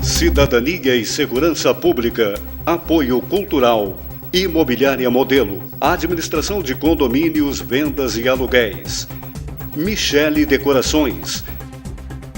Cidadania e Segurança Pública, Apoio Cultural, Imobiliária Modelo, Administração de Condomínios, Vendas e Aluguéis, Michele Decorações,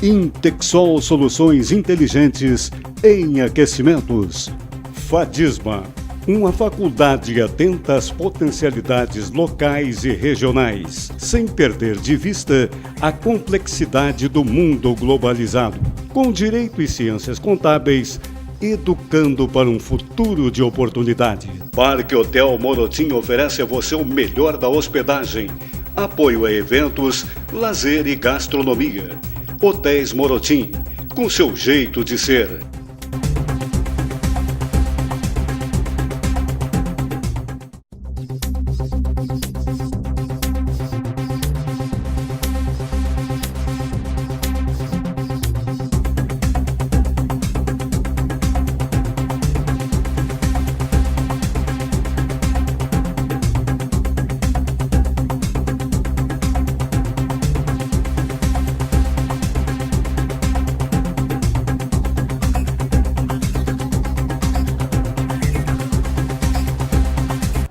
Intexol Soluções Inteligentes em Aquecimentos, Fadisma, uma faculdade atenta às potencialidades locais e regionais, sem perder de vista a complexidade do mundo globalizado, com direito e ciências contábeis, educando para um futuro de oportunidade. Parque Hotel Morotim oferece a você o melhor da hospedagem, apoio a eventos, lazer e gastronomia. Hotéis Morotim, com seu jeito de ser.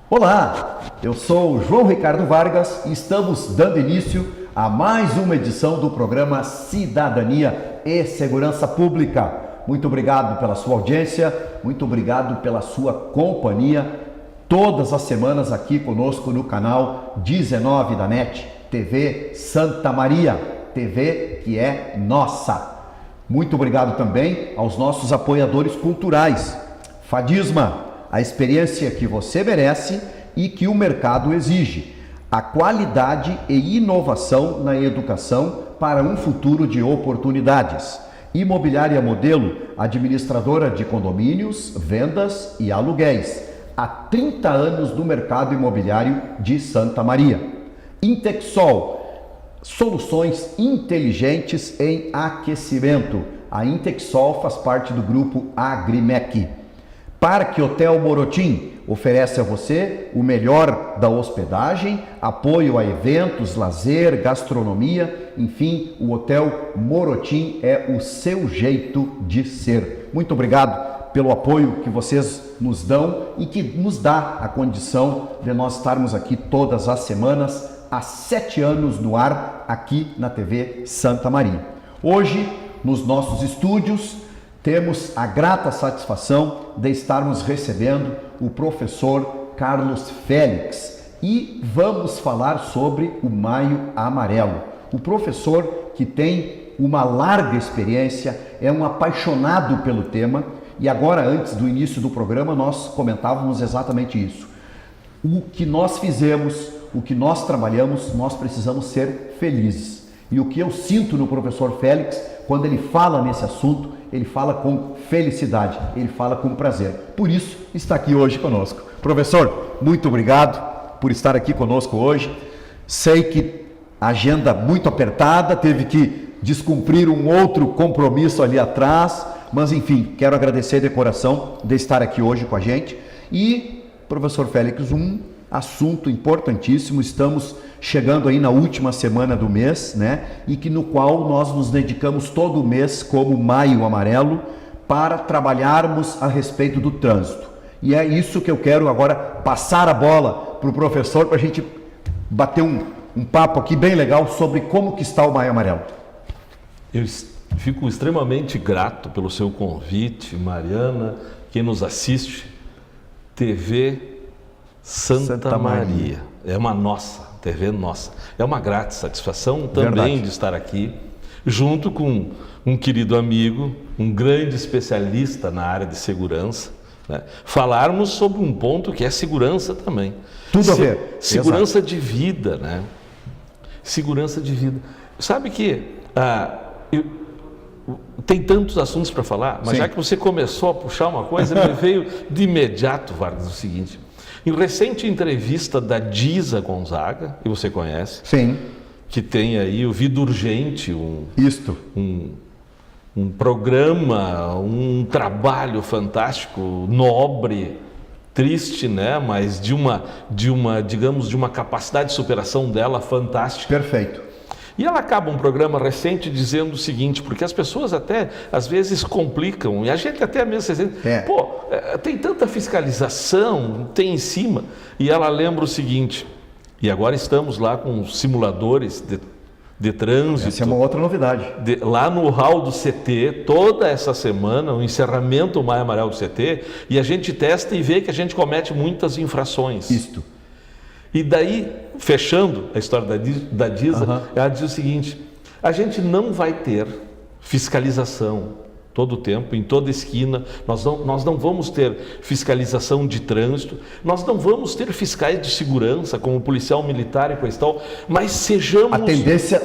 Olá, eu sou o João Ricardo Vargas e estamos dando início a mais uma edição do programa Cidadania e Segurança Pública. Muito obrigado pela sua audiência, muito obrigado pela sua companhia todas as semanas aqui conosco no canal 19 da NET, TV Santa Maria, TV que é nossa. Muito obrigado também aos nossos apoiadores culturais. Fadisma, a experiência que você merece e que o mercado exige. A qualidade e inovação na educação para um futuro de oportunidades. Imobiliária Modelo, administradora de condomínios, vendas e aluguéis. Há 30 anos no mercado imobiliário de Santa Maria. Intexol, soluções inteligentes em aquecimento. A Intexol faz parte do grupo Agrimec. Parque Hotel Morotim oferece a você o melhor da hospedagem, apoio a eventos, lazer, gastronomia, enfim, o Hotel Morotim é o seu jeito de ser. Muito obrigado pelo apoio que vocês nos dão e que nos dá a condição de nós estarmos aqui todas as semanas, há 7 anos no ar, aqui na TV Santa Maria. Hoje, nos nossos estúdios, temos a grata satisfação de estarmos recebendo o professor Carlos Félix e vamos falar sobre o Maio Amarelo. O professor que tem uma larga experiência, é um apaixonado pelo tema e agora, antes do início do programa, nós comentávamos exatamente isso. O que nós fizemos, o que nós trabalhamos, nós precisamos ser felizes. E o que eu sinto no professor Félix, quando ele fala nesse assunto, ele fala com felicidade, ele fala com prazer. Por isso, está aqui hoje conosco. Professor, muito obrigado por estar aqui conosco hoje. Sei que a agenda muito apertada, teve que descumprir um outro compromisso ali atrás, mas enfim, quero agradecer de coração de estar aqui hoje com a gente. E, professor Félix, um assunto importantíssimo, estamos chegando aí na última semana do mês, né? E que no qual nós nos dedicamos todo o mês como Maio Amarelo para trabalharmos a respeito do trânsito. E é isso que eu quero agora passar a bola para o professor para a gente bater um papo aqui bem legal sobre como que está o Maio Amarelo. Eu fico extremamente grato pelo seu convite, Mariana, quem nos assiste, TV Santa Maria. É uma nossa, TV nossa. É uma grata satisfação também de estar aqui, junto com um querido amigo, um grande especialista na área de segurança, né? Falarmos sobre um ponto que é segurança também. Tudo a ver. Segurança de vida, né? Segurança de vida. Sabe que tem tantos assuntos para falar, mas já que você começou a puxar uma coisa, me veio de imediato, Vargas, o seguinte. Em recente entrevista da Disa Gonzaga, que você conhece, sim, que tem aí o Vida Urgente, um programa, um trabalho fantástico, nobre, triste, né? Mas de uma capacidade de superação dela fantástica. Perfeito. E ela acaba um programa recente dizendo o seguinte, porque as pessoas até, às vezes, complicam, e a gente até mesmo se diz, tem tanta fiscalização, tem em cima, e ela lembra o seguinte, e agora estamos lá com simuladores de trânsito. Essa é uma outra novidade. Lá no hall do CT, toda essa semana, o encerramento do Maio Amarelo do CT, e a gente testa e vê que a gente comete muitas infrações. Isto. E daí, fechando a história da DISA, ela diz o seguinte, a gente não vai ter fiscalização todo o tempo, em toda esquina, nós não vamos ter fiscalização de trânsito, nós não vamos ter fiscais de segurança, como policial militar e coisa e tal, mas sejamos... A tendência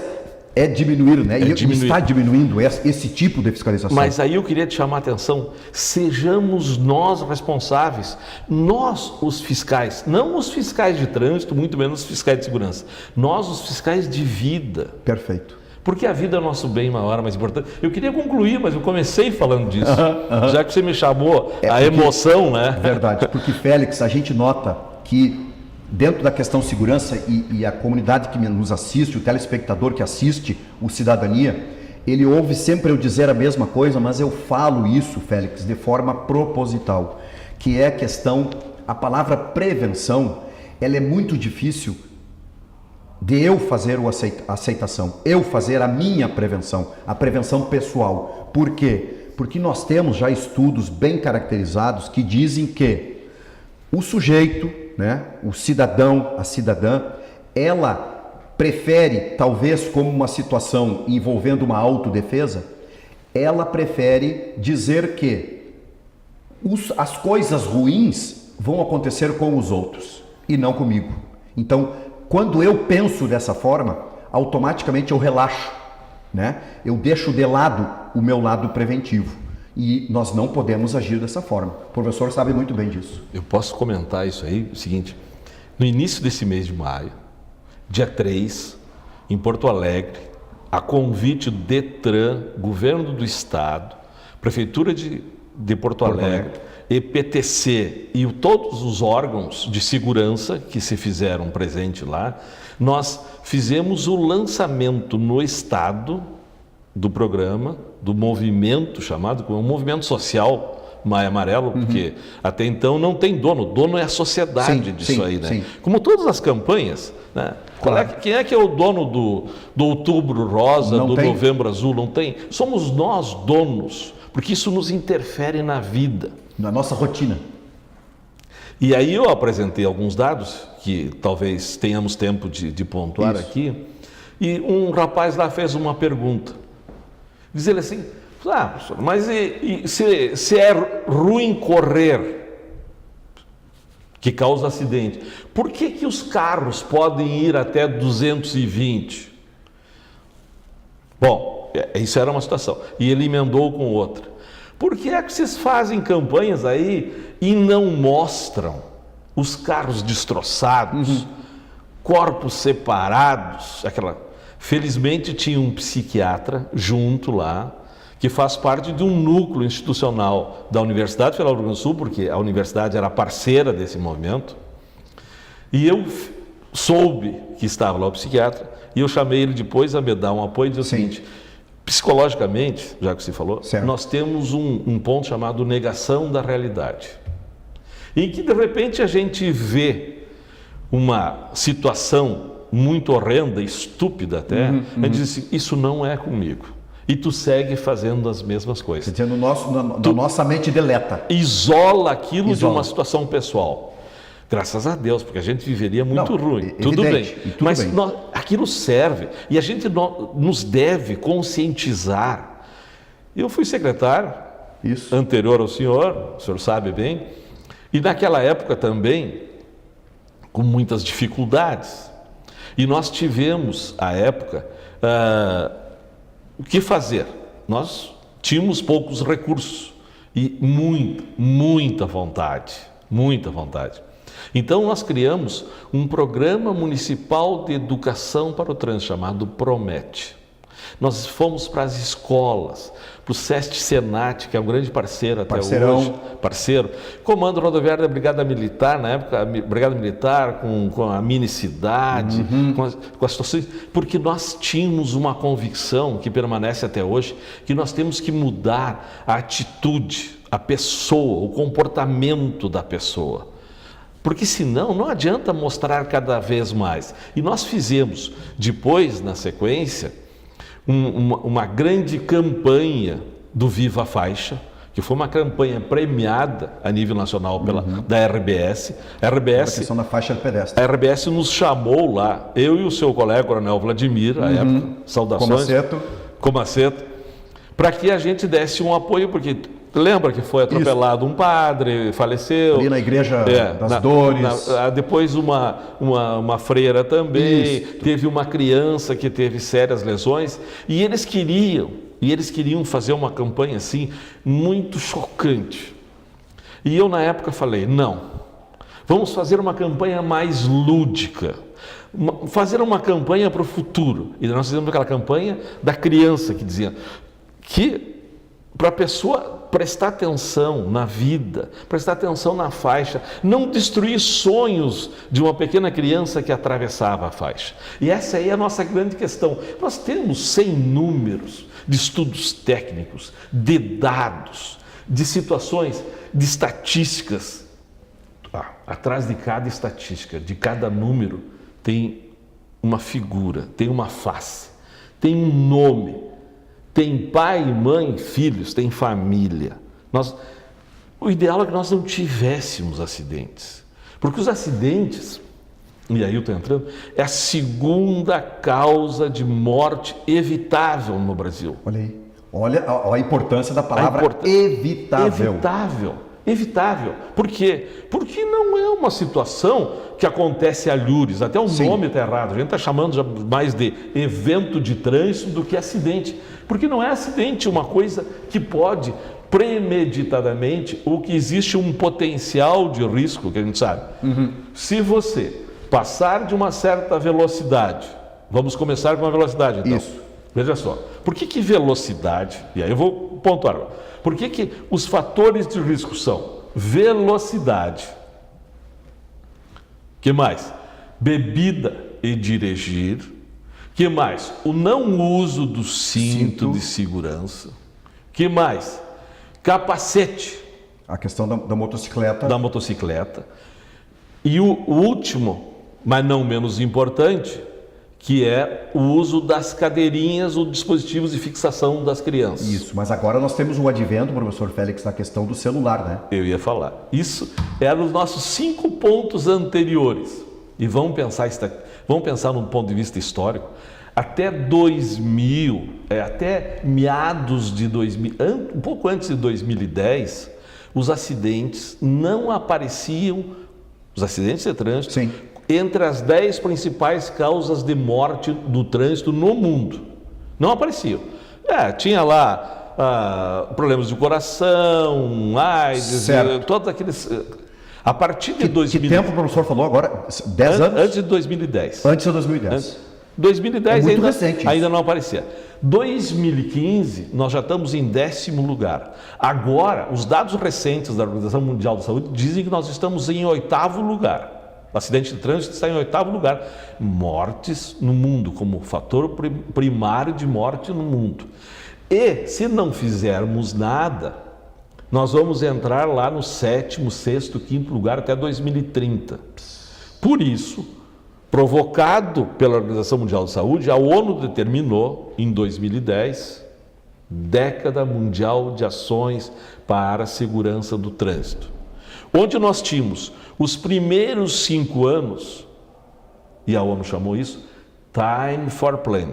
é diminuir, né? E está diminuindo esse tipo de fiscalização. Mas aí eu queria te chamar a atenção, sejamos nós responsáveis, nós os fiscais, não os fiscais de trânsito, muito menos os fiscais de segurança, nós os fiscais de vida. Perfeito. Porque a vida é o nosso bem maior, mais importante. Eu queria concluir, mas eu comecei falando disso, já que você me chamou a emoção, né? Verdade, porque Félix, a gente nota que dentro da questão segurança e a comunidade que nos assiste, o telespectador que assiste o Cidadania, ele ouve sempre eu dizer a mesma coisa, mas eu falo isso, Félix, de forma proposital, que é a questão, a palavra prevenção, ela é muito difícil de eu fazer a aceitação, eu fazer a minha prevenção, a prevenção pessoal. Por quê? Porque nós temos já estudos bem caracterizados que dizem que o sujeito, né, o cidadão, a cidadã, ela prefere, talvez como uma situação envolvendo uma autodefesa, ela prefere dizer que as coisas ruins vão acontecer com os outros e não comigo. Então, quando eu penso dessa forma, automaticamente eu relaxo, né? Eu deixo de lado o meu lado preventivo. E nós não podemos agir dessa forma. O professor sabe muito bem disso. Eu posso comentar isso aí, o seguinte, no início desse mês de maio, dia 3, em Porto Alegre, a convite do Detran, Governo do Estado, Prefeitura de Porto Alegre, EPTC e todos os órgãos de segurança que se fizeram presente lá, nós fizemos o lançamento no Estado do programa, do movimento chamado como movimento social Maio Amarelo, porque até então não tem dono é a sociedade disso aí, né? Sim. Como todas as campanhas, né? Claro. Quem é que é o dono do Outubro Rosa, do Novembro Azul? Não tem. Somos nós donos, porque isso nos interfere na vida. Na nossa rotina. E aí eu apresentei alguns dados, que talvez tenhamos tempo de pontuar aqui, e um rapaz lá fez uma pergunta. Diz ele assim, professor, mas se é ruim correr, que causa acidente, por que os carros podem ir até 220? Bom, isso era uma situação. E ele emendou com outra. Por que é que vocês fazem campanhas aí e não mostram os carros destroçados, corpos separados, Felizmente tinha um psiquiatra junto lá, que faz parte de um núcleo institucional da Universidade Federal do Rio Grande do Sul, porque a universidade era parceira desse movimento, e eu soube que estava lá o psiquiatra, e eu chamei ele depois a me dar um apoio e disse o seguinte, psicologicamente, já que você falou, nós temos um ponto chamado negação da realidade, em que de repente a gente vê uma situação muito horrenda, estúpida até, a gente diz assim, isso não é comigo. E tu segue fazendo as mesmas coisas. Nossa mente deleta. Isola aquilo de uma situação pessoal. Graças a Deus, porque a gente viveria muito ruim. Tudo bem. Mas aquilo serve. E a gente nos deve conscientizar. Eu fui secretário anterior ao senhor, o senhor sabe bem, e naquela época também, com muitas dificuldades. E nós tivemos, à época, o que fazer? Nós tínhamos poucos recursos e muita vontade. Então, nós criamos um programa municipal de educação para o trânsito, chamado PROMET. Nós fomos para as escolas, para o SEST Senat, que é um grande parceiro até hoje, parceiro, Comando Rodoviário da Brigada Militar, na época, a Brigada Militar com a mini-cidade, com as situações, porque nós tínhamos uma convicção que permanece até hoje, que nós temos que mudar a atitude, a pessoa, o comportamento da pessoa. Porque senão não adianta mostrar cada vez mais. E nós fizemos, depois, na sequência, uma grande campanha do Viva a Faixa, que foi uma campanha premiada a nível nacional da RBS. A questão da faixa de pedestre. A RBS nos chamou lá, eu e o seu colega, Coronel Vladimir, à época, saudações. Comaceto, para que a gente desse um apoio, porque lembra que foi atropelado um padre, faleceu. Ali na Igreja das Dores. Depois uma freira também. Teve uma criança que teve sérias lesões. E eles queriam fazer uma campanha assim, muito chocante. E eu na época falei, não, vamos fazer uma campanha mais lúdica. Fazer uma campanha para o futuro. E nós fizemos aquela campanha da criança que dizia que para a pessoa prestar atenção na vida, prestar atenção na faixa, não destruir sonhos de uma pequena criança que atravessava a faixa. E essa aí é a nossa grande questão. Nós temos 100 números de estudos técnicos, de dados, de situações, de estatísticas. Atrás de cada estatística, de cada número, tem uma figura, tem uma face, tem um nome. Tem pai, mãe, filhos, tem família. O ideal é que nós não tivéssemos acidentes. Porque os acidentes, e aí eu estou entrando, é a segunda causa de morte evitável no Brasil. Olha aí. Olha a importância da palavra evitável. Evitável. Por quê? Porque não é uma situação que acontece a lures. Até o nome está errado. A gente está chamando já mais de evento de trânsito do que acidente. Porque não é acidente uma coisa que pode premeditadamente ou que existe um potencial de risco, que a gente sabe. Se você passar de uma certa velocidade, vamos começar com a velocidade então. Isso. Veja só, por que velocidade, e aí eu vou pontuar, por que os fatores de risco são velocidade, que mais? Bebida e dirigir, que mais? O não uso do cinto de segurança, que mais? Capacete. A questão da motocicleta. Da motocicleta. E o último, mas não menos importante, que é o uso das cadeirinhas ou dispositivos de fixação das crianças. Isso, mas agora nós temos o advento, professor Félix, na questão do celular, né? Eu ia falar. Isso eram os nossos 5 pontos anteriores. E vamos pensar num ponto de vista histórico. Até 2000, até meados de 2000, um pouco antes de 2010, os acidentes não apareciam, os acidentes de trânsito, entre as 10 principais causas de morte do trânsito no mundo. Não apareciam. Tinha lá problemas de coração, AIDS, todos aqueles... A partir de 2010... Que tempo o professor falou agora? 10 anos? Antes de 2010. Antes de 2010. 2010 muito recente ainda não aparecia. 2015, nós já estamos em 10º lugar. Agora, os dados recentes da Organização Mundial da Saúde dizem que nós estamos em 8º lugar. O acidente de trânsito está em 8º lugar. Mortes no mundo, como fator primário de morte no mundo. E, se não fizermos nada, nós vamos entrar lá no 7º, 6º, 5º lugar até 2030. Por isso, provocado pela Organização Mundial da Saúde, a ONU determinou, em 2010, Década Mundial de Ações para a Segurança do Trânsito, onde nós tínhamos os primeiros 5 anos, e a ONU chamou isso, Time for Plan,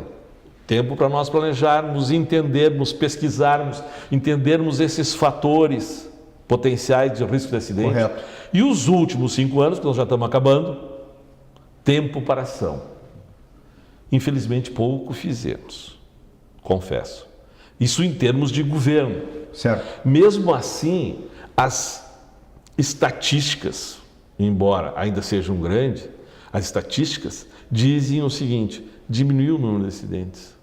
tempo para nós planejarmos, entendermos, pesquisarmos, entendermos esses fatores potenciais de risco de acidente. Correto. E os últimos 5 anos, que nós já estamos acabando, tempo para ação. Infelizmente, pouco fizemos, confesso. Isso em termos de governo. Certo. Mesmo assim, as estatísticas, embora ainda sejam grandes, as estatísticas dizem o seguinte: diminuiu o número de acidentes.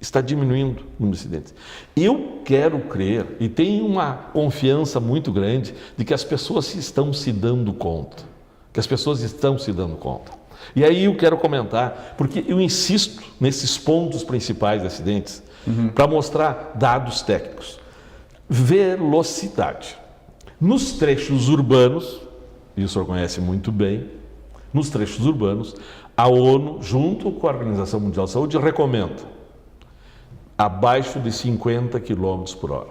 está diminuindo o número de acidentes. Eu quero crer e tenho uma confiança muito grande de que as pessoas estão se dando conta. E aí eu quero comentar, porque eu insisto nesses pontos principais de acidentes, para mostrar dados técnicos. Velocidade. Nos trechos urbanos, e o senhor conhece muito bem, nos trechos urbanos, a ONU, junto com a Organização Mundial de Saúde, recomenda abaixo de 50 km por hora.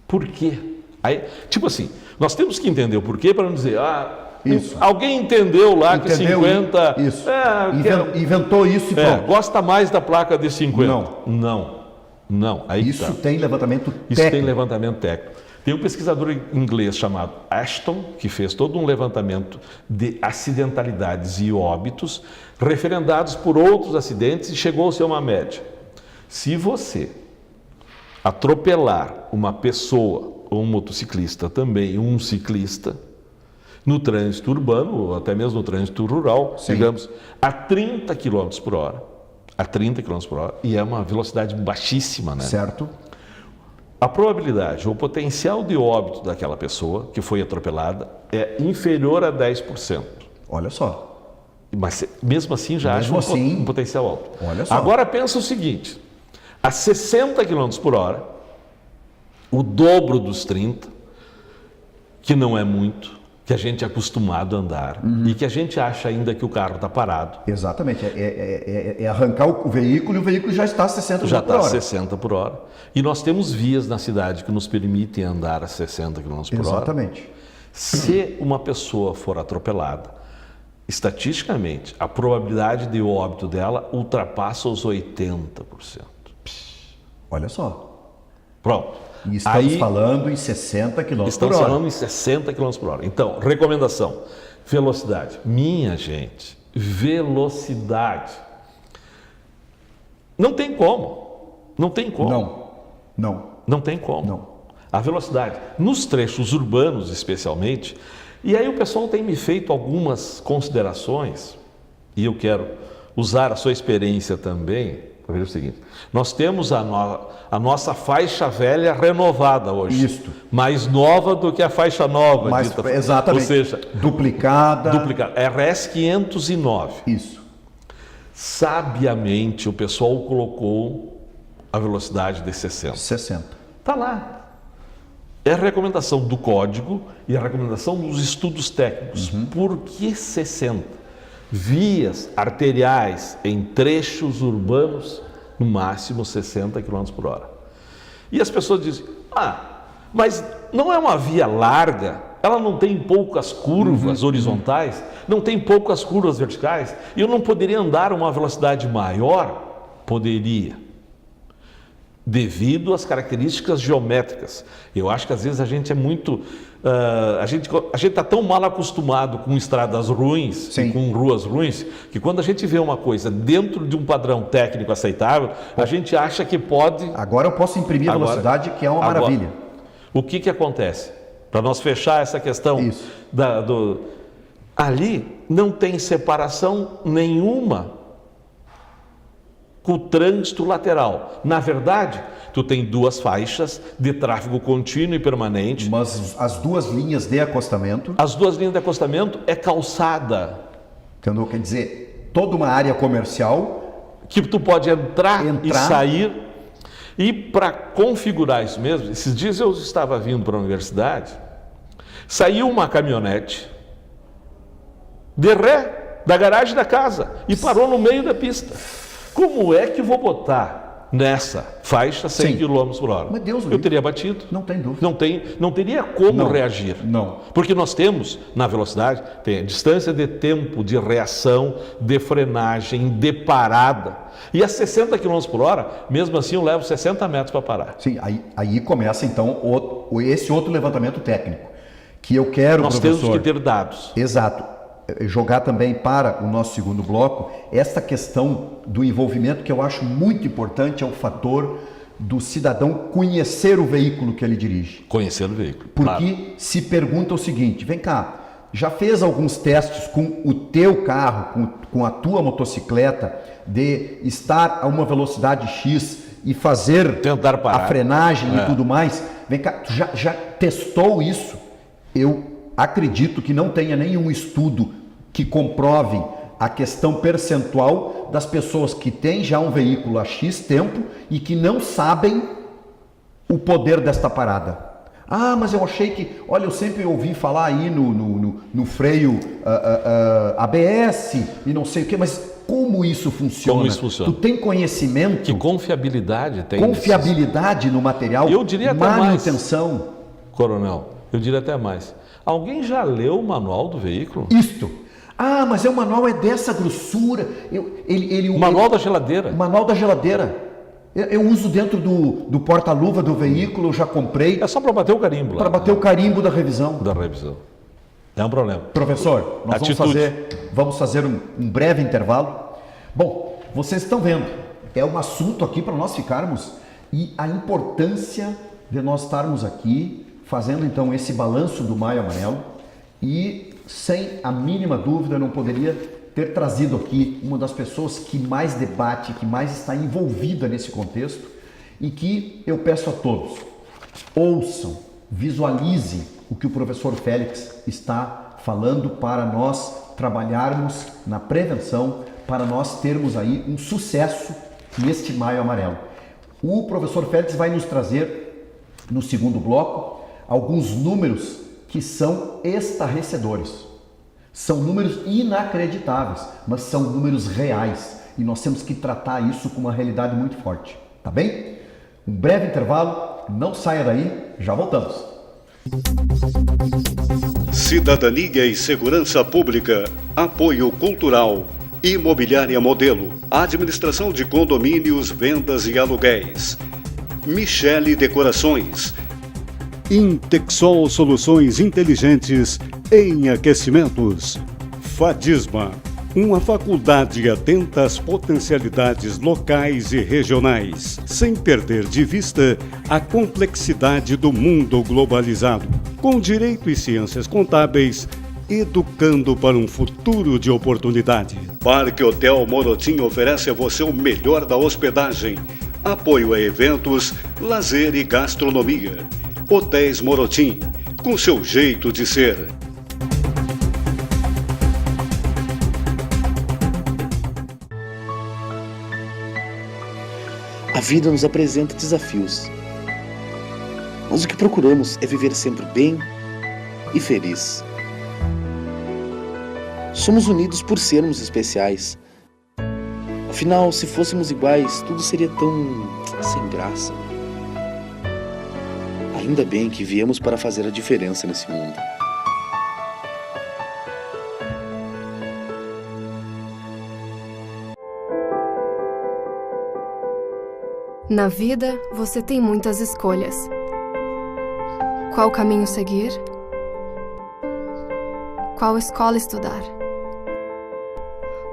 Por quê? Aí, tipo assim, nós temos que entender o porquê para não dizer, isso. Alguém entendeu lá que 50... Isso. Inventou isso e pronto. Gosta mais da placa de 50. Não. Aí isso tá. Tem levantamento técnico. Isso tem levantamento técnico. Tem um pesquisador inglês chamado Ashton, que fez todo um levantamento de acidentalidades e óbitos referendados por outros acidentes e chegou-se a uma média. Se você atropelar uma pessoa, ou um motociclista também, um ciclista, no trânsito urbano, ou até mesmo no trânsito rural, digamos, a 30 km por hora. E é uma velocidade baixíssima, né? Certo. A probabilidade, ou o potencial de óbito daquela pessoa que foi atropelada é inferior a 10%. Olha só. Mas mesmo assim já acha um potencial alto. Olha só. Agora pensa o seguinte, a 60 km por hora, o dobro dos 30, que não é muito, que a gente é acostumado a andar e que a gente acha ainda que o carro está parado. Exatamente, é arrancar o veículo e o veículo já está a 60 por hora. Já está a 60 por hora. E nós temos vias na cidade que nos permitem andar a 60 km por hora. Exatamente. Se uma pessoa for atropelada, estatisticamente, a probabilidade de óbito dela ultrapassa os 80%. Olha só. Pronto. E estamos falando em 60 km por hora. Estamos falando em 60 km por hora. Então, recomendação, velocidade. Minha gente, velocidade. Não tem como. Não tem como. Não tem como. Não. A velocidade, nos trechos urbanos especialmente, e aí o pessoal tem me feito algumas considerações, e eu quero usar a sua experiência também. Veja o seguinte, nós temos a nossa faixa velha renovada hoje, mais nova do que a faixa nova, exatamente. Ou seja, duplicada, RS 509. Isso. Sabiamente o pessoal colocou a velocidade de 60. Está lá. É a recomendação do código e a recomendação dos estudos técnicos. Por que 60? Vias arteriais em trechos urbanos, no máximo 60 km por hora. E as pessoas dizem, mas não é uma via larga, ela não tem poucas curvas horizontais, não tem poucas curvas verticais, e eu não poderia andar a uma velocidade maior? Poderia. Devido às características geométricas. Eu acho que às vezes a gente é muito... a gente está tão mal acostumado com estradas ruins, e com ruas ruins, que quando a gente vê uma coisa dentro de um padrão técnico aceitável, a gente acha que pode... Agora eu posso imprimir a velocidade, que é uma maravilha. O que acontece? Para nós fechar essa questão, ali não tem separação nenhuma com o trânsito lateral. Na verdade, tu tem duas faixas de tráfego contínuo e permanente. Mas as duas linhas de acostamento... As duas linhas de acostamento é calçada. Entendeu? Quer dizer, toda uma área comercial... Que tu pode entrar e sair. E para configurar isso mesmo, esses dias eu estava vindo para a universidade, saiu uma caminhonete de ré da garagem da casa e parou no meio da pista. Como é que eu vou botar nessa faixa 100 km por hora? Mas Deus, eu teria batido. Não tem dúvida. Não teria como reagir. Não. Porque nós temos, na velocidade, tem a distância de tempo de reação, de frenagem, de parada. E a 60 km por hora, mesmo assim eu levo 60 metros para parar. Sim, aí começa então esse outro levantamento técnico, que eu quero, Nós professor... temos que ter dados. Exato. Jogar também para o nosso segundo bloco, esta questão do envolvimento que eu acho muito importante é o fator do cidadão conhecer o veículo que ele dirige. Conhecer o veículo. Porque se pergunta o seguinte, vem cá, Já fez alguns testes com o teu carro, com a tua motocicleta, de estar a uma velocidade X e fazer tentar parar. A frenagem e tudo mais? Vem cá, tu já testou isso? Eu acredito que não tenha nenhum estudo que comprove a questão percentual das pessoas que têm já um veículo há X tempo e que não sabem o poder desta parada. Ah, mas eu achei que... Olha, eu sempre ouvi falar aí no freio ABS e não sei o quê, mas como isso funciona? Como isso funciona? Tu tem conhecimento? Que confiabilidade tem? Confiabilidade no material? Eu diria até manutenção. mais, Coronel, eu diria até mais. Alguém já leu o manual do veículo? Isto. Ah, mas o manual é dessa grossura. O manual da geladeira. O manual da geladeira. Eu uso dentro do porta-luva do veículo, eu já comprei. É só para bater o carimbo lá. Para bater o carimbo da revisão. Da revisão. É um problema. Professor, nós vamos fazer um breve intervalo. Bom, vocês estão vendo, é um assunto aqui para nós ficarmos e a importância de nós estarmos aqui fazendo então esse balanço do Maio Amarelo e sem a mínima dúvida não poderia ter trazido aqui uma das pessoas que mais debate, que mais está envolvida nesse contexto e que eu peço a todos, ouçam, visualizem o que o professor Félix está falando para nós trabalharmos na prevenção, para nós termos aí um sucesso neste Maio Amarelo. O professor Félix vai nos trazer, no segundo bloco, alguns números que são estarrecedores. São números inacreditáveis, mas são números reais e nós temos que tratar isso com uma realidade muito forte, tá bem? Um breve intervalo, não saia daí, já voltamos. Cidadania e Segurança Pública, Apoio Cultural, Imobiliária Modelo, Administração de Condomínios, Vendas e Aluguéis, Michele Decorações, Intexol Soluções Inteligentes em Aquecimentos, Fadisma, uma faculdade atenta às potencialidades locais e regionais, sem perder de vista a complexidade do mundo globalizado, com direito e ciências contábeis, educando para um futuro de oportunidade. Parque Hotel Morotim oferece a você o melhor da hospedagem, apoio a eventos, lazer e gastronomia. Hotéis Morotim, com seu jeito de ser. A vida nos apresenta desafios, mas o que procuramos é viver sempre bem e feliz. Somos unidos por sermos especiais. Afinal, se fôssemos iguais, tudo seria tão sem graça. Ainda bem que viemos para fazer a diferença nesse mundo. Na vida, você tem muitas escolhas. Qual caminho seguir? Qual escola estudar?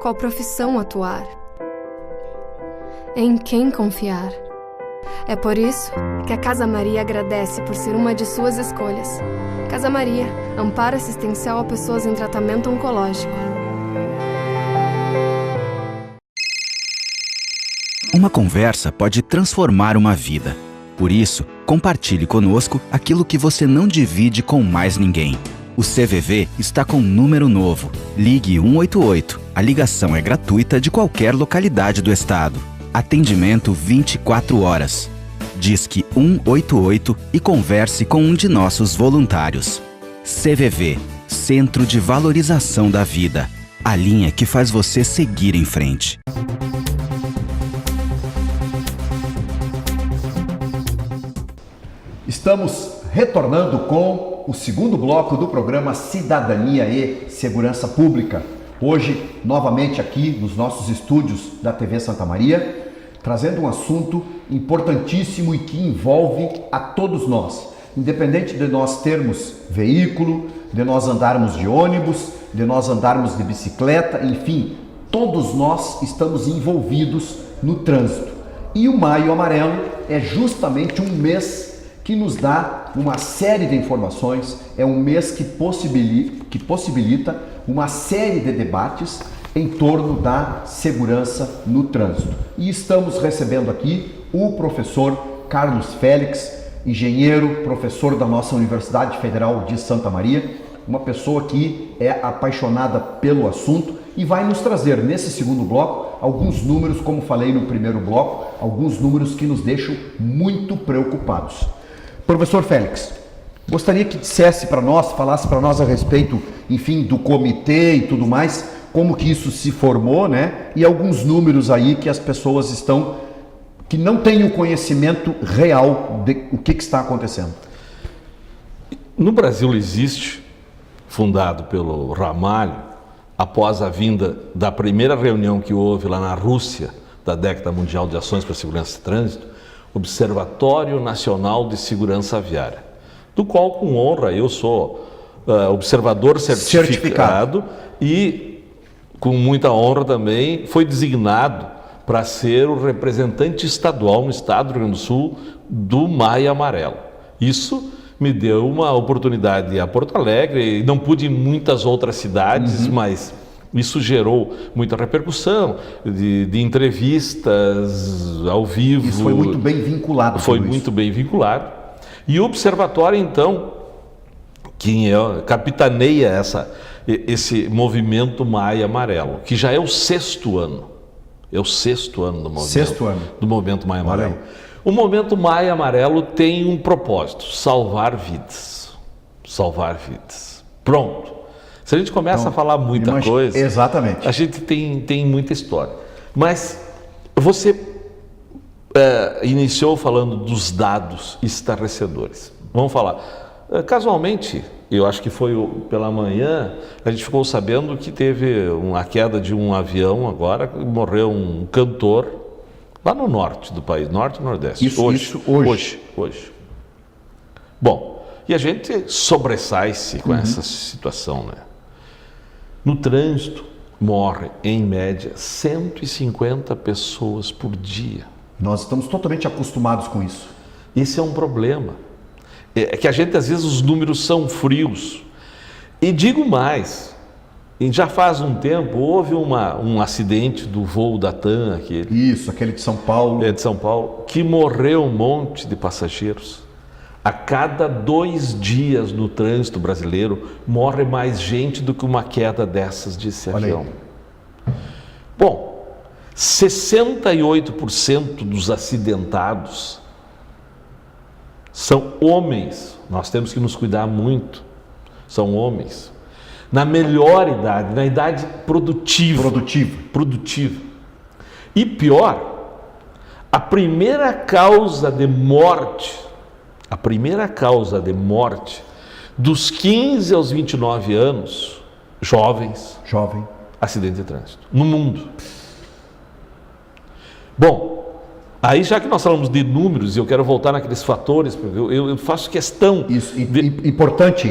Qual profissão atuar? Em quem confiar? É por isso que a Casa Maria agradece por ser uma de suas escolhas. Casa Maria, amparo assistencial a pessoas em tratamento oncológico. Uma conversa pode transformar uma vida. Por isso, compartilhe conosco aquilo que você não divide com mais ninguém. O CVV está com um número novo. Ligue 188. A ligação é gratuita de qualquer localidade do estado. Atendimento 24 horas. Disque 188 e converse com um de nossos voluntários. CVV, Centro de Valorização da Vida. A linha que faz você seguir em frente. Estamos retornando com o segundo bloco do programa Cidadania e Segurança Pública. Hoje, novamente aqui nos nossos estúdios da TV Santa Maria, trazendo um assunto importantíssimo e que envolve a todos nós. Independente de nós termos veículo, de nós andarmos de ônibus, de nós andarmos de bicicleta, enfim, todos nós estamos envolvidos no trânsito. E o Maio Amarelo é justamente um mês que nos dá uma série de informações, é um mês que possibilita uma série de debates em torno da segurança no trânsito. E estamos recebendo aqui o professor Carlos Félix, engenheiro, professor da nossa Universidade Federal de Santa Maria, uma pessoa que é apaixonada pelo assunto e vai nos trazer nesse segundo bloco alguns números, como falei no primeiro bloco, alguns números que nos deixam muito preocupados. Professor Félix, gostaria que dissesse para nós, falasse para nós a respeito, enfim, do comitê e tudo mais, como que isso se formou, né? E alguns números aí que as pessoas que não têm o conhecimento real de o que está acontecendo. No Brasil existe, fundado pelo Ramalho, após a vinda da primeira reunião que houve lá na Rússia, da década mundial de ações para a segurança de trânsito, Observatório Nacional de Segurança Viária, do qual, com honra, eu sou observador certificado e, com muita honra também, foi designado para ser o representante estadual no estado do Rio Grande do Sul do Maio Amarelo. Isso me deu uma oportunidade de ir a Porto Alegre, e não pude ir em muitas outras cidades, mas isso gerou muita repercussão, de entrevistas ao vivo. Isso foi muito bem vinculado. Foi muito bem vinculado. E o observatório, então, que capitaneia esse movimento Maio Amarelo, que já é o sexto ano. É o sexto ano do movimento. Do movimento Maio Amarelo. O movimento Maio Amarelo tem um propósito: salvar vidas. Salvar vidas. Pronto. Se a gente começa a falar muita coisa, exatamente, a gente tem muita história. Mas você iniciou falando dos dados estarrecedores. Vamos falar. Casualmente, eu acho que foi pela manhã, a gente ficou sabendo que teve uma queda de um avião agora, morreu um cantor lá no norte do país, norte e nordeste. Isso hoje. Bom, e a gente sobressai-se com essa situação, né? No trânsito, morre, em média, 150 pessoas por dia. Nós estamos totalmente acostumados com isso. Esse é um problema. É que a gente, às vezes, os números são frios. E digo mais, já faz um tempo, houve um acidente do voo da TAM, aquele de São Paulo. De São Paulo, que morreu um monte de passageiros. A cada 2 dias no trânsito brasileiro, morre mais gente do que uma queda dessas desse avião. Bom, 68% dos acidentados são homens. Nós temos que nos cuidar muito. São homens. Na melhor idade, na idade produtiva. E pior, a primeira causa de morte dos 15 aos 29 anos, jovem, acidente de trânsito, no mundo. Bom, aí já que nós falamos de números, e eu quero voltar naqueles fatores, porque eu faço questão... Importante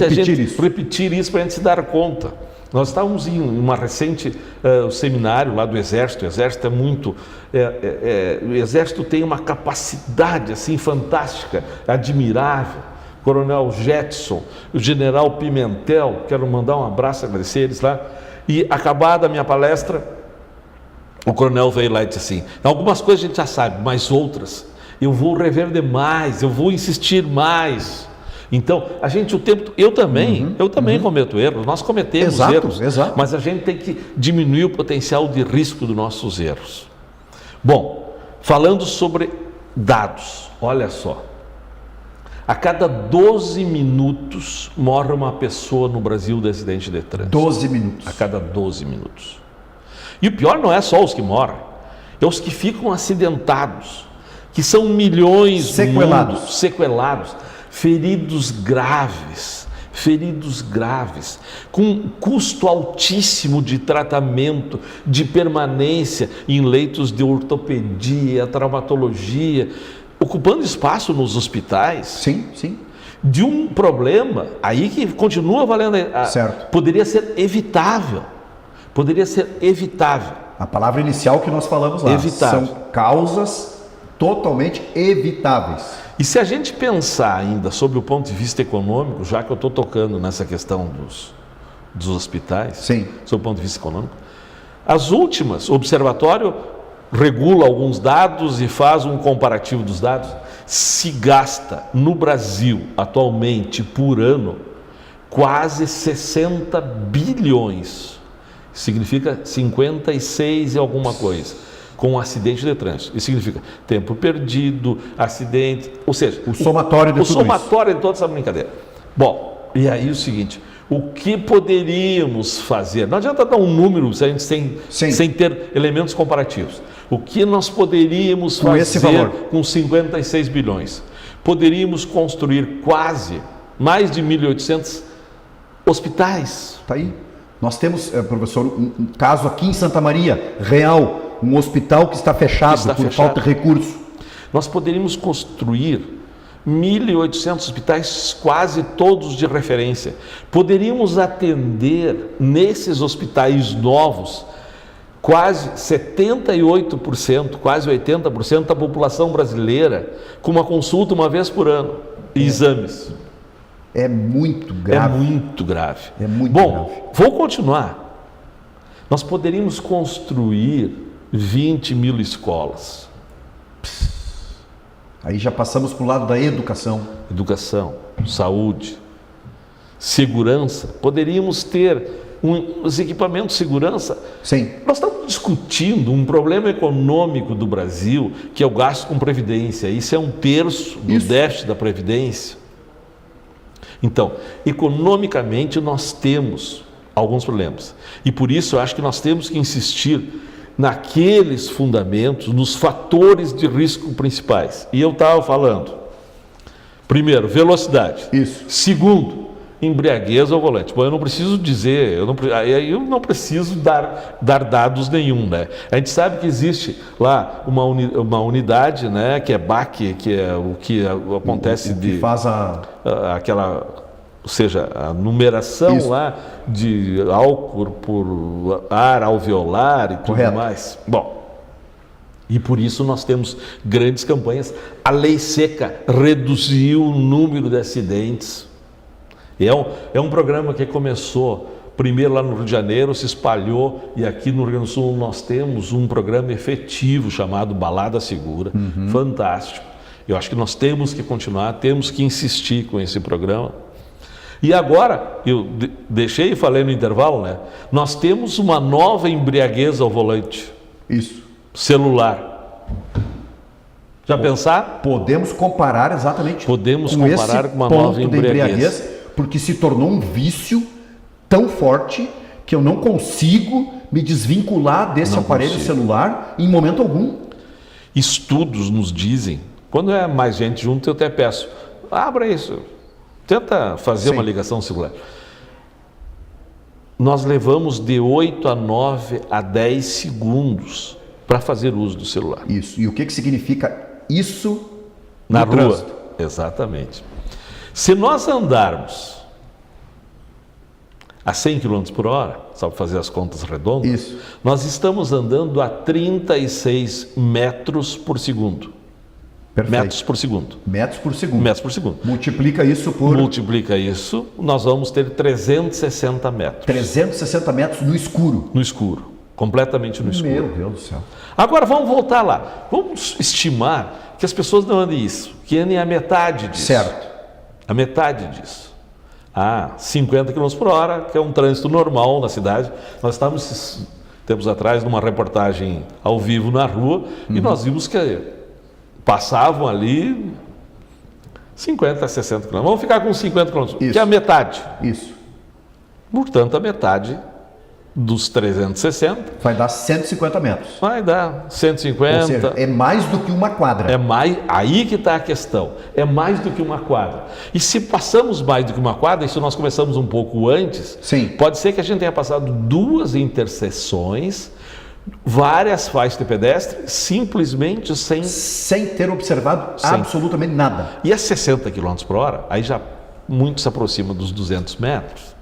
a gente repetir isso para a gente se dar conta. Nós estávamos em uma recente seminário lá do Exército. O Exército é muito... o Exército tem uma capacidade assim fantástica, admirável. Coronel Jetson, o General Pimentel, quero mandar um abraço, agradecer eles lá. E acabada a minha palestra, o coronel veio lá e disse assim: algumas coisas a gente já sabe, mas outras eu vou rever demais, eu vou insistir mais. Então, a gente eu também cometo erros, nós cometemos erros, mas a gente tem que diminuir o potencial de risco dos nossos erros. Bom, falando sobre dados, olha só, a cada 12 minutos morre uma pessoa no Brasil de acidente de trânsito. 12 minutos. A cada 12 minutos. E o pior não é só os que morrem, é os que ficam acidentados, que são milhões sequelados. Feridos graves, com custo altíssimo de tratamento, de permanência em leitos de ortopedia, traumatologia, ocupando espaço nos hospitais. Sim. De um problema aí que continua valendo. Certo. Poderia ser evitável. A palavra inicial que nós falamos lá. Evitável. São causas totalmente evitáveis. E se a gente pensar ainda sobre o ponto de vista econômico, já que eu estou tocando nessa questão dos hospitais, Sim. sob o ponto de vista econômico, as últimas, o observatório regula alguns dados e faz um comparativo dos dados, se gasta no Brasil atualmente por ano quase 60 bilhões, significa 56 e alguma coisa, com um acidente de trânsito. Isso significa tempo perdido, acidente, ou seja, o somatório de tudo isso. O somatório de toda essa brincadeira. Bom, e aí o seguinte, o que poderíamos fazer? Não adianta dar um número se a gente sem ter elementos comparativos. O que nós poderíamos fazer esse valor? Com 56 bilhões? Poderíamos construir quase mais de 1.800 hospitais. Está aí. Nós temos, professor, um caso aqui em Santa Maria, real, um hospital que está fechado por falta de recurso. Nós poderíamos construir 1.800 hospitais, quase todos de referência. Poderíamos atender nesses hospitais novos quase 78%, quase 80% da população brasileira com uma consulta uma vez por ano e exames. É muito grave. É muito grave. É muito grave. Bom, vou continuar. Nós poderíamos construir 20 mil escolas. Aí já passamos para o lado da educação. Educação, saúde, segurança. Poderíamos ter os equipamentos de segurança. Sim. Nós estamos discutindo um problema econômico do Brasil, que é o gasto com previdência. Isso é 1/3 do déficit da previdência. Então, economicamente nós temos alguns problemas. E por isso eu acho que nós temos que insistir naqueles fundamentos, nos fatores de risco principais. E eu estava falando, primeiro, velocidade. Isso. Segundo, embriaguez ao volante. Bom, eu não preciso dizer, eu não preciso dar dados nenhum, né? A gente sabe que existe lá uma unidade, né, que é BAC, que é o que acontece que faz ou seja, a numeração Isso. lá de álcool por ar alveolar e tudo Correto. mais. Bom, e por isso nós temos grandes campanhas. A lei seca reduziu o número de acidentes. É um programa que começou primeiro lá no Rio de Janeiro, se espalhou, e aqui no Rio Grande do Sul nós temos um programa efetivo chamado Balada Segura, fantástico. Eu acho que nós temos que continuar, temos que insistir com esse programa. E agora, eu deixei e falei no intervalo, né? Nós temos uma nova embriaguez ao volante. Isso. Celular. Já pensar? Podemos comparar exatamente Podemos com comparar esse com uma ponto nova embriaguez, porque se tornou um vício tão forte que eu não consigo me desvincular desse aparelho celular em momento algum. Estudos nos dizem, quando é mais gente junto, eu até peço, abra isso, tenta fazer uma ligação celular. Nós levamos de 8 a 9 a 10 segundos para fazer uso do celular. Isso. E o que significa isso na no rua? Trânsito? Exatamente. Se nós andarmos a 100 km por hora, só para fazer as contas redondas, Isso. nós estamos andando a 36 metros por segundo. Perfeito. Metros por segundo. Metros por segundo. Metros por segundo. Multiplica isso por... Multiplica isso, nós vamos ter 360 metros. 360 metros no escuro. No escuro. Completamente no escuro. Meu Deus do céu. Agora vamos voltar lá. Vamos estimar que as pessoas não andem isso, que andem a metade disso. Certo. A metade disso. 50 km por hora, que é um trânsito normal na cidade. Nós estávamos, tempos atrás, numa reportagem ao vivo na rua, e nós vimos que passavam ali 50 a 60 km. Vamos ficar com 50 km, que é a metade. Isso. Portanto, a metade dos 360... vai dar 150 metros. Vai dar 150. Ou seja, é mais do que uma quadra. É mais, aí que está a questão. É mais do que uma quadra. E se passamos mais do que uma quadra, e se nós começamos um pouco antes, Sim. pode ser que a gente tenha passado 2 interseções, várias faixas de pedestre, simplesmente sem ter observado absolutamente nada. E a 60 km por hora, aí já muito se aproxima dos 200 metros.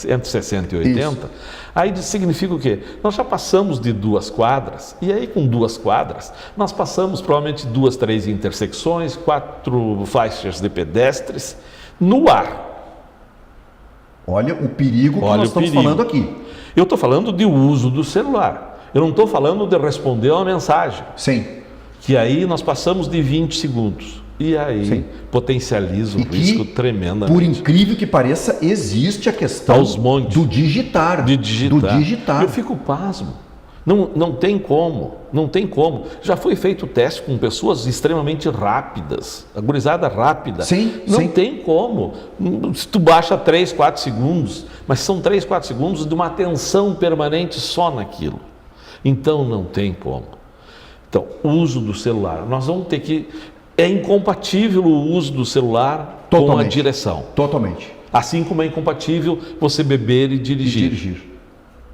entre 60 e 80, isso. Aí significa o quê? Nós já passamos de 2 quadras, e aí com 2 quadras, nós passamos provavelmente 2, 3 intersecções, 4 faixas de pedestres no ar. Olha o perigo que nós estamos falando aqui. Eu estou falando de uso do celular. Eu não estou falando de responder uma mensagem. Sim. Que aí nós passamos de 20 segundos. E aí sim. Potencializa o risco tremendamente. Por incrível que pareça, existe a questão do digitar. Do digitar. Eu fico pasmo. Não tem como. Já foi feito o teste com pessoas extremamente rápidas, a gurizada rápida. Sim, não tem como. Se tu baixa 3, 4 segundos, mas são 3, 4 segundos de uma atenção permanente só naquilo. Então não tem como. Então, o uso do celular, nós vamos ter que... É incompatível o uso do celular com a direção. Totalmente. Assim como é incompatível você beber e dirigir.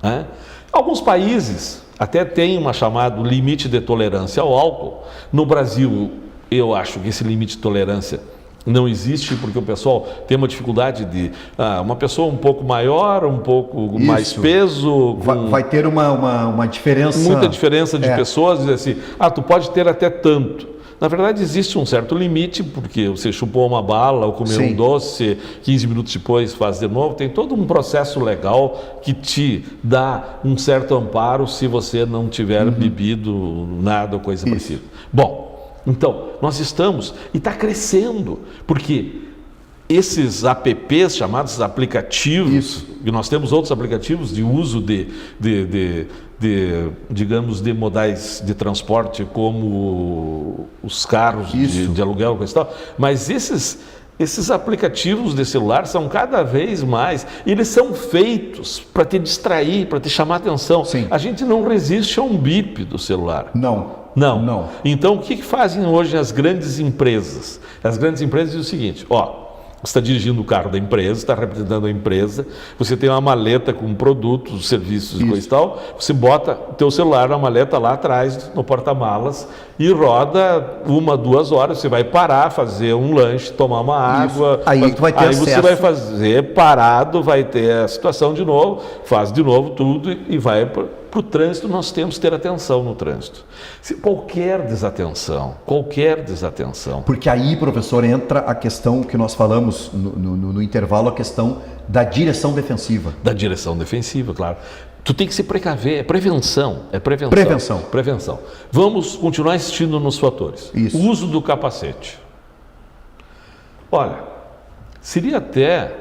É? Alguns países até têm uma chamada limite de tolerância ao álcool. No Brasil, eu acho que esse limite de tolerância não existe, porque o pessoal tem uma dificuldade de... uma pessoa um pouco maior, um pouco mais peso... Vai ter uma diferença... Muita diferença de pessoas, dizer assim, tu pode ter até tanto. Na verdade, existe um certo limite, porque você chupou uma bala ou comeu um doce, 15 minutos depois faz de novo. Tem todo um processo legal que te dá um certo amparo se você não tiver bebido nada ou coisa parecida. Bom, então, nós estamos, e está crescendo, porque esses apps, chamados aplicativos, e nós temos outros aplicativos de uso digamos, de modais de transporte, como os carros de aluguel, coisa e tal, mas esses aplicativos de celular são cada vez mais, eles são feitos para te distrair, para te chamar a atenção. Sim. A gente não resiste a um bip do celular. Não. Então, o que fazem hoje as grandes empresas? As grandes empresas dizem o seguinte, você está dirigindo o carro da empresa, está representando a empresa, você tem uma maleta com produtos, serviços e coisa e tal, você bota o teu celular na maleta lá atrás, no porta-malas, e roda 1, 2 horas, você vai parar, fazer um lanche, tomar uma água, aí tu vai ter acesso. Você vai fazer parado, vai ter a situação de novo, faz de novo tudo e vai para o trânsito. Nós temos que ter atenção no trânsito. Qualquer desatenção. Porque aí, professor, entra a questão que nós falamos no intervalo, a questão da direção defensiva. Da direção defensiva, claro. Tu tem que se precaver, é prevenção. Prevenção. Vamos continuar insistindo nos fatores. Isso. O uso do capacete. Olha, seria até...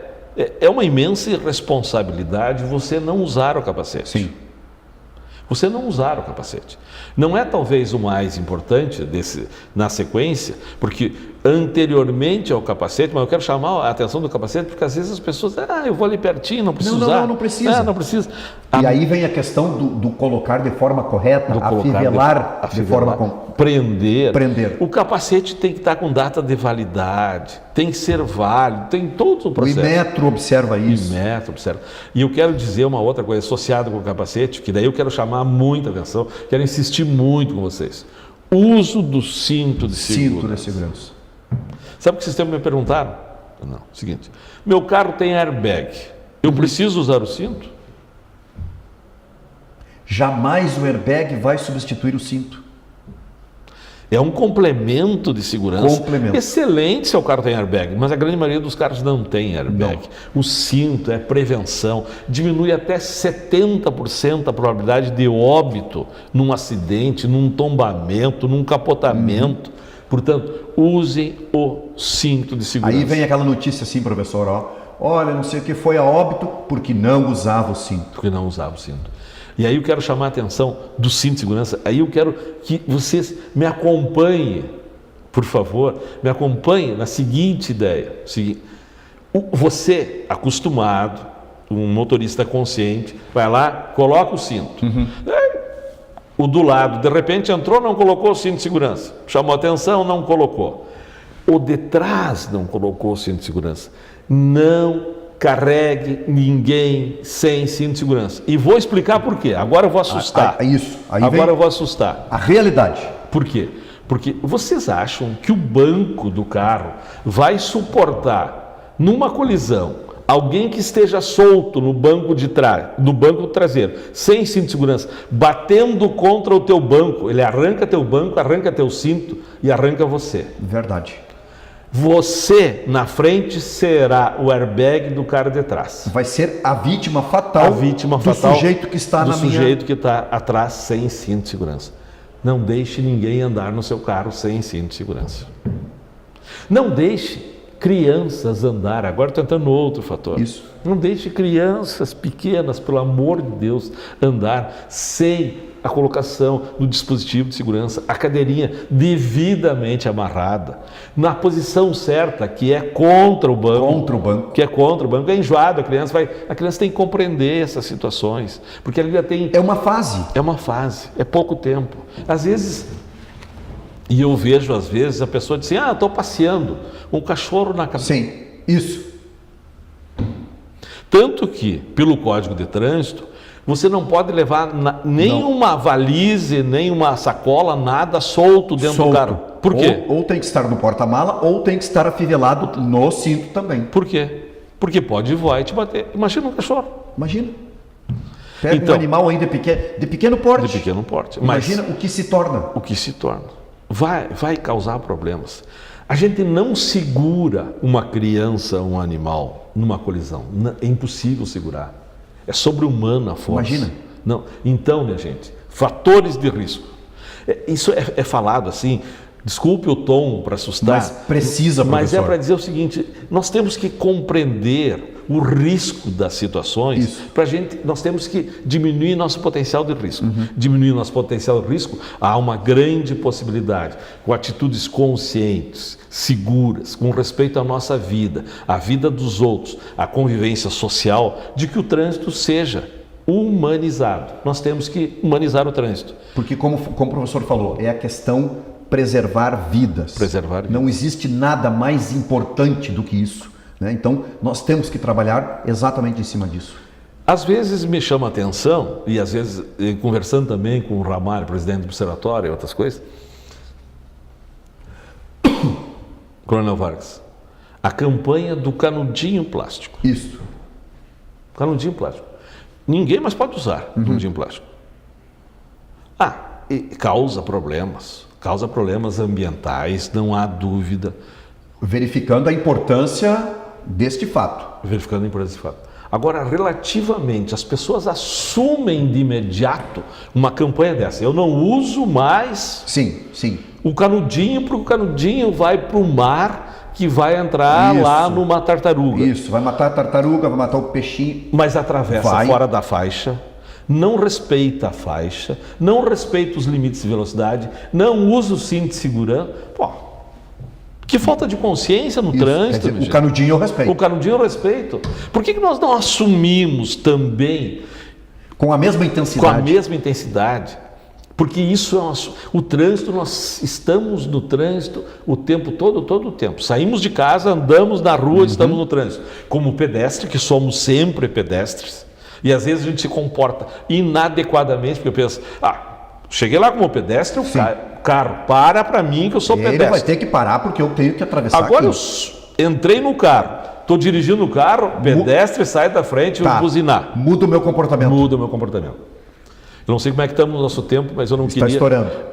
É uma imensa irresponsabilidade você não usar o capacete. Sim. Você não usar o capacete. Não é talvez o mais importante na sequência, porque anteriormente ao capacete, mas eu quero chamar a atenção do capacete, porque às vezes as pessoas dizem, eu vou ali pertinho, não preciso usar. Não precisa. Não precisa. E aí vem a questão do colocar de forma correta, afivelar de forma... Prender. O capacete tem que estar com data de validade, tem que ser válido, tem todo o processo. O Inmetro observa isso. E eu quero dizer uma outra coisa associada com o capacete, que daí eu quero chamar muita atenção, quero insistir muito com vocês. Uso do cinto de segurança. Sabe o que vocês me perguntaram? Não, seguinte, meu carro tem airbag, eu preciso usar o cinto? Jamais o airbag vai substituir o cinto. É um complemento de segurança. Excelente se o carro tem airbag, mas a grande maioria dos carros não tem airbag. O cinto é prevenção, diminui até 70% a probabilidade de óbito num acidente, num tombamento, num capotamento. Portanto, usem o cinto de segurança. Aí vem aquela notícia assim, professor, olha, não sei o que foi a óbito porque não usava o cinto. E aí eu quero chamar a atenção do cinto de segurança, aí eu quero que vocês me acompanhem, por favor, me acompanhem na seguinte ideia. Você, acostumado, um motorista consciente, vai lá, coloca o cinto. O do lado, de repente entrou, não colocou o cinto de segurança. Chamou a atenção, não colocou. O de trás não colocou o cinto de segurança. Não carregue ninguém sem cinto de segurança. E vou explicar por quê. Agora eu vou assustar. Eu vou assustar. A realidade. Por quê? Porque vocês acham que o banco do carro vai suportar, numa colisão, Alguém que esteja solto no banco de trás, no banco traseiro, sem cinto de segurança, batendo contra o teu banco, ele arranca teu banco, arranca teu cinto e arranca você. Verdade. Você, na frente, será o airbag do cara de trás. Vai ser a vítima fatal, do sujeito que está do sujeito que está atrás sem cinto de segurança. Não deixe ninguém andar no seu carro sem cinto de segurança. Não deixe crianças andar. Agora estou entrando no outro fator. Isso. Não deixe crianças pequenas, pelo amor de Deus, andar sem a colocação do dispositivo de segurança, a cadeirinha devidamente amarrada, na posição certa, que é contra o banco. Contra o banco. Que é contra o banco. É enjoado, a criança tem que compreender essas situações, porque ela ainda tem... É uma fase. É uma fase, é pouco tempo. Às vezes, e eu vejo às vezes a pessoa diz assim, estou passeando, um cachorro na cabeça. Sim, isso. Tanto que, pelo Código de Trânsito, você não pode levar nenhuma valise, nem uma sacola, nada solto dentro do carro. Por quê? Ou tem que estar no porta-mala, ou tem que estar afivelado no cinto também. Por quê? Porque pode voar e te bater. Imagina um cachorro. Imagina. Pega um animal aí de pequeno porte. De pequeno porte. Imagina o que se torna. O que se torna. Vai causar problemas. A gente não segura uma criança, um animal, numa colisão. É impossível segurar. É sobre-humana a força. Imagina. Não. Então, minha gente, fatores de risco. Isso é falado assim, desculpe o tom para assustar. Mas precisa, professor. Mas é para dizer o seguinte, nós temos que compreender o risco das situações. Nós temos que diminuir nosso potencial de risco. Diminuir nosso potencial de risco, há uma grande possibilidade, com atitudes conscientes, seguras, com respeito à nossa vida, à vida dos outros, à convivência social, de que o trânsito seja humanizado. Nós temos que humanizar o trânsito. Porque, como o professor falou, é a questão preservar vidas. Preservar vidas. Não existe nada mais importante do que isso. Então, nós temos que trabalhar exatamente em cima disso. Às vezes me chama a atenção, e às vezes conversando também com o Ramalho, presidente do Observatório e outras coisas, Coronel Vargas, a campanha do canudinho plástico. Isso. Canudinho plástico. Ninguém mais pode usar canudinho plástico. E causa problemas ambientais, não há dúvida. Verificando a importância deste fato. Verificando a importância deste fato. Agora, relativamente, as pessoas assumem de imediato uma campanha dessa. Eu não uso mais o canudinho, porque o canudinho vai para o mar, que vai entrar lá numa tartaruga. Isso, vai matar a tartaruga, vai matar o peixinho. Mas atravessa fora da faixa, não respeita a faixa, não respeita os limites de velocidade, não usa o cinto de segurança. Que falta de consciência no trânsito. Quer dizer, o canudinho eu respeito. O canudinho eu respeito. Por que nós não assumimos também com a mesma intensidade? Com a mesma intensidade. Porque isso é o trânsito, nós estamos no trânsito o tempo todo o tempo. Saímos de casa, andamos na rua, estamos no trânsito. Como pedestre, que somos sempre pedestres, e às vezes a gente se comporta inadequadamente, porque eu penso, cheguei lá como pedestre, o carro para mim que eu sou pedestre. Ele vai ter que parar porque eu tenho que atravessar. Agora eu entrei no carro, estou dirigindo o carro, pedestre sai da frente e buzinar. Muda o meu comportamento. Eu não sei como é que estamos no nosso tempo, mas eu não queria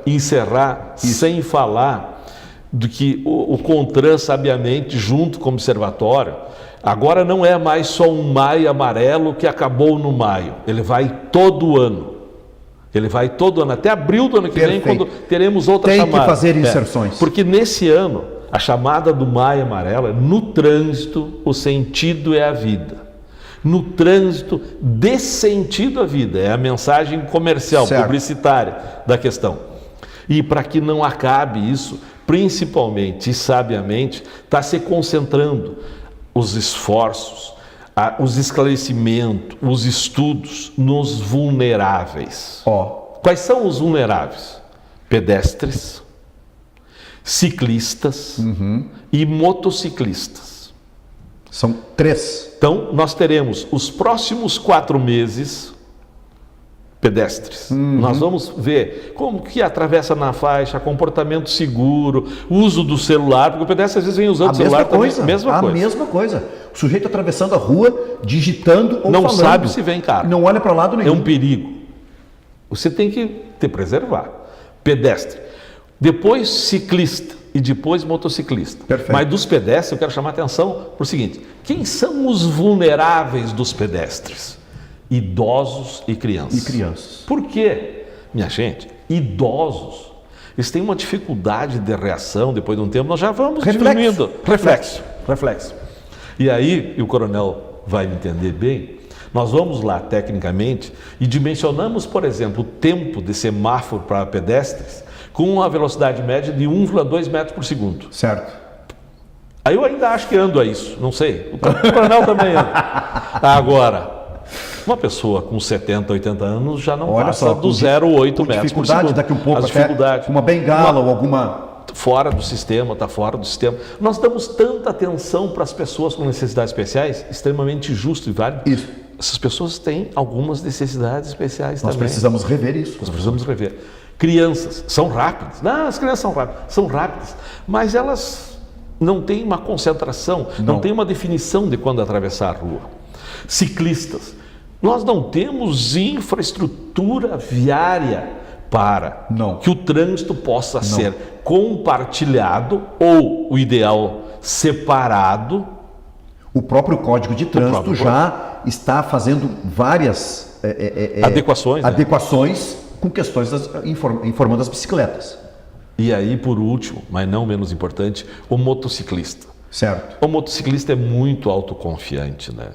encerrar sem falar do que o CONTRAN, sabiamente, junto com o Observatório, agora não é mais só um maio amarelo que acabou no maio, ele vai todo ano. Até abril do ano que vem, quando teremos outra chamada. Tem que fazer inserções. Porque nesse ano, a chamada do maio amarelo é: no trânsito, o sentido é a vida. No trânsito, dê sentido à vida. É a mensagem comercial, publicitária da questão. E para que não acabe isso, principalmente e sabiamente, está se concentrando os esforços, os esclarecimentos, os estudos nos vulneráveis. Quais são os vulneráveis? Pedestres, ciclistas e motociclistas. São 3. Então, nós teremos os próximos 4 meses pedestres. Nós vamos ver como que atravessa na faixa, comportamento seguro, uso do celular, porque o pedestre às vezes vem usando o celular também. A mesma coisa. O sujeito atravessando a rua, digitando ou não falando. Não sabe se vem carro. Não olha para lado nenhum. É um perigo. Você tem que te preservar. Pedestre. Depois ciclista e depois motociclista. Perfeito. Mas dos pedestres eu quero chamar a atenção para o seguinte: quem são os vulneráveis dos pedestres? Idosos e crianças. Por quê? Minha gente, idosos, eles têm uma dificuldade de reação depois de um tempo, nós já vamos diminuindo. Reflexo. E aí, e o coronel vai me entender bem, nós vamos lá tecnicamente e dimensionamos, por exemplo, o tempo de semáforo para pedestres com uma velocidade média de 1,2 metros por segundo. Certo. Aí eu ainda acho que ando a isso, não sei. O coronel também anda. Agora, uma pessoa com 70, 80 anos já não passa do 0,8 metros por segundo. Daqui um pouco, até uma bengala ou alguma... Fora do sistema, está fora do sistema. Nós damos tanta atenção para as pessoas com necessidades especiais, extremamente justo e válido. Isso. Essas pessoas têm algumas necessidades especiais também. Nós precisamos rever isso. Nós precisamos rever. Crianças são rápidas. Não, as crianças são rápidas, mas elas não têm uma concentração, não têm uma definição de quando atravessar a rua. Ciclistas. Nós não temos infraestrutura viária para que o trânsito possa ser compartilhado ou, o ideal, separado. O próprio Código de Trânsito já está fazendo várias adequações com questões informando as bicicletas. E aí, por último, mas não menos importante, o motociclista. Certo. O motociclista é muito autoconfiante, né?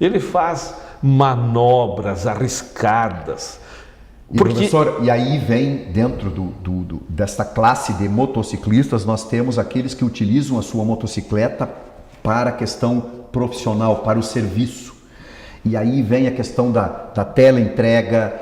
Ele faz manobras arriscadas. Professor, e aí vem dentro desta classe de motociclistas, nós temos aqueles que utilizam a sua motocicleta para a questão profissional, para o serviço. E aí vem a questão da teleentrega,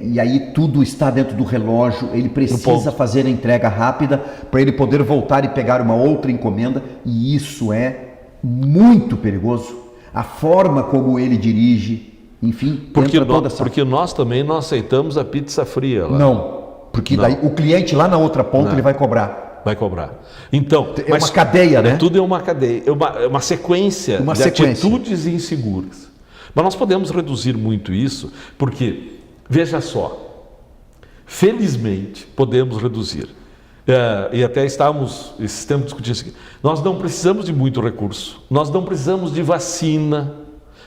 e aí tudo está dentro do relógio, ele precisa fazer a entrega rápida para ele poder voltar e pegar uma outra encomenda, e isso é muito perigoso. A forma como ele dirige, enfim, porque nós também não aceitamos a pizza fria lá. Não, porque daí o cliente lá na outra ponta ele vai cobrar. Vai cobrar. Então, é uma cadeia, né? Tudo é uma cadeia, é uma sequência de atitudes inseguras. Mas nós podemos reduzir muito isso, porque, veja só, felizmente podemos reduzir. E até estamos esses tempos discutindo isso aqui. Nós não precisamos de muito recurso, nós não precisamos de vacina,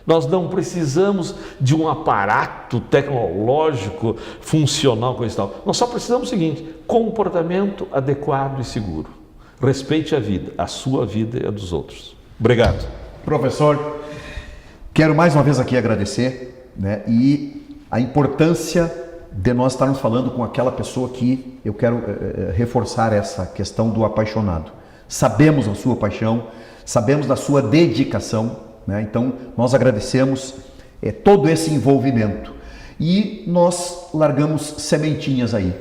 nós não precisamos de um aparato tecnológico funcional com isso e tal. Nós só precisamos do seguinte: comportamento adequado e seguro. Respeite a vida, a sua vida e a dos outros. Obrigado. Professor, quero mais uma vez aqui agradecer, né, e a importância de nós estarmos falando com aquela pessoa que eu quero reforçar essa questão do apaixonado. Sabemos a sua paixão, sabemos da sua dedicação, né? Então nós agradecemos todo esse envolvimento e nós largamos sementinhas aí,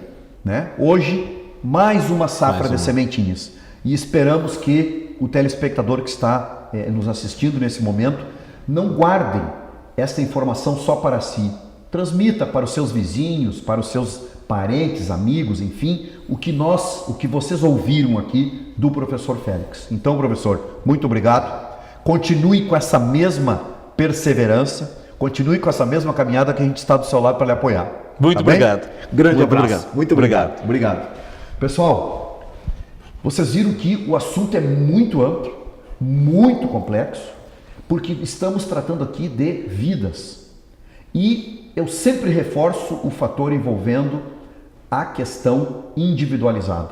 né? Hoje mais uma safra de sementinhas e esperamos que o telespectador que está nos assistindo nesse momento não guarde esta informação só para si. Transmita para os seus vizinhos, para os seus parentes, amigos, enfim, o que vocês ouviram aqui do professor Félix. Então, professor, muito obrigado. Continue com essa mesma perseverança, continue com essa mesma caminhada que a gente está do seu lado para lhe apoiar. Muito obrigado. Grande abraço. Muito obrigado. Obrigado. Pessoal, vocês viram que o assunto é muito amplo, muito complexo, porque estamos tratando aqui de vidas. E eu sempre reforço o fator envolvendo a questão individualizada.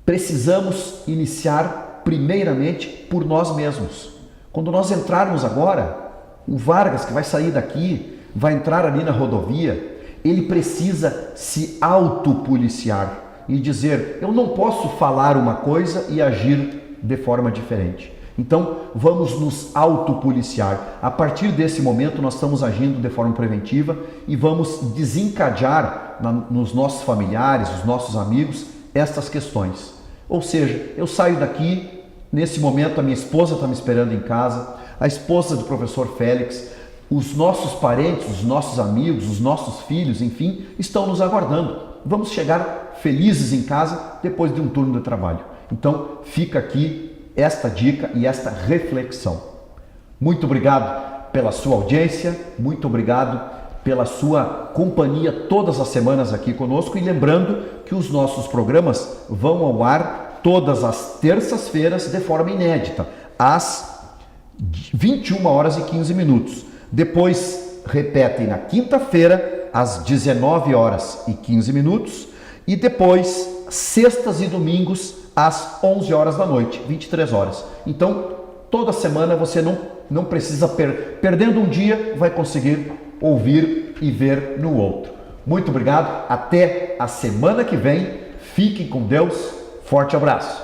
Precisamos iniciar primeiramente por nós mesmos. Quando nós entrarmos agora, o Vargas que vai sair daqui, vai entrar ali na rodovia, ele precisa se autopoliciar e dizer: eu não posso falar uma coisa e agir de forma diferente. Então, vamos nos autopoliciar. A partir desse momento, nós estamos agindo de forma preventiva e vamos desencadear nos nossos familiares, nos nossos amigos, estas questões. Ou seja, eu saio daqui, nesse momento a minha esposa está me esperando em casa, a esposa do professor Félix, Os nossos parentes, os nossos amigos, os nossos filhos, enfim, estão nos aguardando. Vamos chegar felizes em casa depois de um turno de trabalho. Então, fica aqui esta dica e esta reflexão. Muito obrigado pela sua audiência, muito obrigado pela sua companhia todas as semanas aqui conosco, e lembrando que os nossos programas vão ao ar todas as terças-feiras de forma inédita, às 21 horas e 15 minutos. Depois repetem na quinta-feira, às 19 horas e 15 minutos, e depois sextas e domingos às 11 horas da noite, 23 horas. Então, toda semana você não precisa perdendo um dia, vai conseguir ouvir e ver no outro. Muito obrigado, até a semana que vem. Fiquem com Deus. Forte abraço.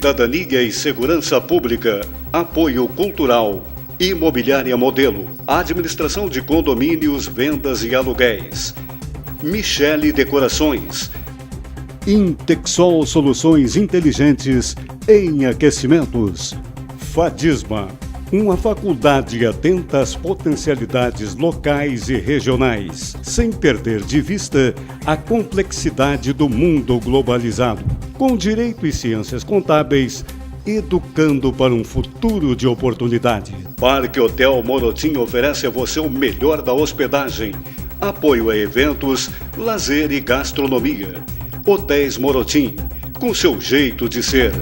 Cidadania e Segurança Pública, Apoio Cultural, Imobiliária Modelo, Administração de Condomínios, Vendas e Aluguéis, Michele Decorações, Intexol Soluções Inteligentes em Aquecimentos, Fadisma, uma faculdade atenta às potencialidades locais e regionais, sem perder de vista a complexidade do mundo globalizado. Com Direito e Ciências Contábeis, educando para um futuro de oportunidade. Parque Hotel Morotim oferece a você o melhor da hospedagem, apoio a eventos, lazer e gastronomia. Hotéis Morotim, com seu jeito de ser.